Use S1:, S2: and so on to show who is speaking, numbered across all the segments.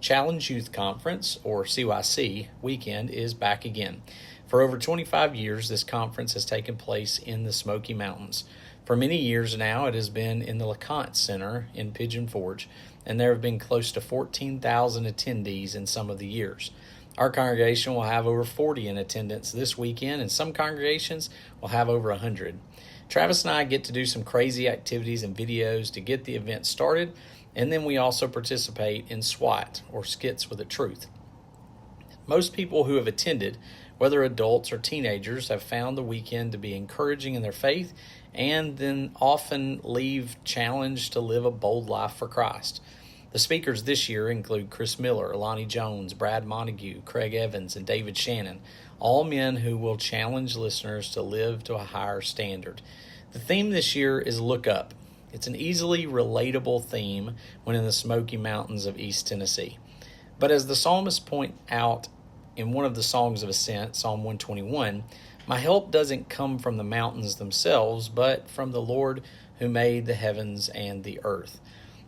S1: Challenge Youth Conference, or CYC, weekend is back again. For over 25 years, this conference has taken place in the Smoky Mountains. For many years now, it has been in the LeConte Center in Pigeon Forge, and there have been close to 14,000 attendees in some of the years. Our congregation will have over 40 in attendance this weekend, and some congregations will have over 100. Travis and I get to do some crazy activities and videos to get the event started, and then we also participate in SWAT, or Skits with a Truth. Most people who have attended, whether adults or teenagers, have found the weekend to be encouraging in their faith and then often leave challenged to live a bold life for Christ. The speakers this year include Chris Miller, Lonnie Jones, Brad Montague, Craig Evans, and David Shannon, all men who will challenge listeners to live to a higher standard. The theme this year is Look Up. It's an easily relatable theme when in the Smoky Mountains of East Tennessee. But as the psalmist point out in one of the Songs of Ascent, Psalm 121, my help doesn't come from the mountains themselves, but from the Lord who made the heavens and the earth.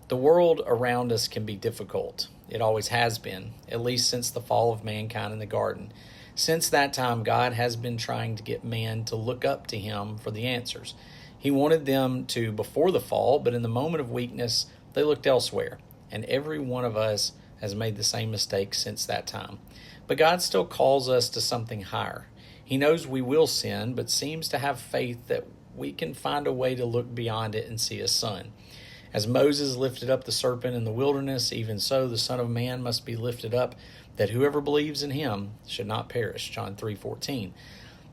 S1: The world around us can be difficult. It always has been, at least since the fall of mankind in the garden. Since that time, God has been trying to get man to look up to him for the answers. He wanted them to before the fall, but in the moment of weakness, they looked elsewhere. And every one of us has made the same mistake since that time. But God still calls us to something higher. He knows we will sin, but seems to have faith that we can find a way to look beyond it and see His Son. As Moses lifted up the serpent in the wilderness, even so the Son of Man must be lifted up, that whoever believes in Him should not perish. John 3:14.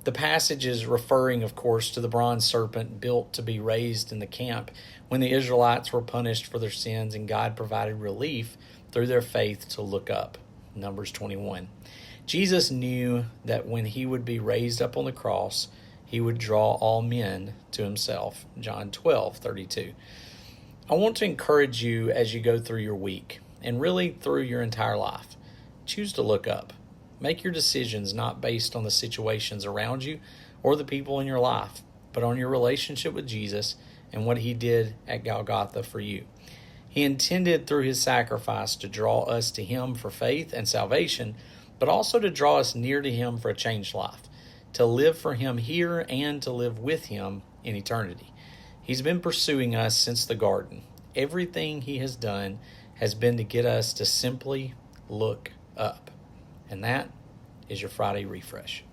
S1: The passage is referring, of course, to the bronze serpent built to be raised in the camp when the Israelites were punished for their sins and God provided relief through their faith to look up. Numbers 21. Jesus knew that when He would be raised up on the cross, He would draw all men to Himself. John 12:32. I want to encourage you as you go through your week and really through your entire life. Choose to look up. Make your decisions not based on the situations around you or the people in your life, but on your relationship with Jesus and what He did at Golgotha for you. He intended through His sacrifice to draw us to Him for faith and salvation, but also to draw us near to Him for a changed life, to live for Him here and to live with Him in eternity. He's been pursuing us since the garden. Everything He has done has been to get us to simply look up. And that is your Friday refresh.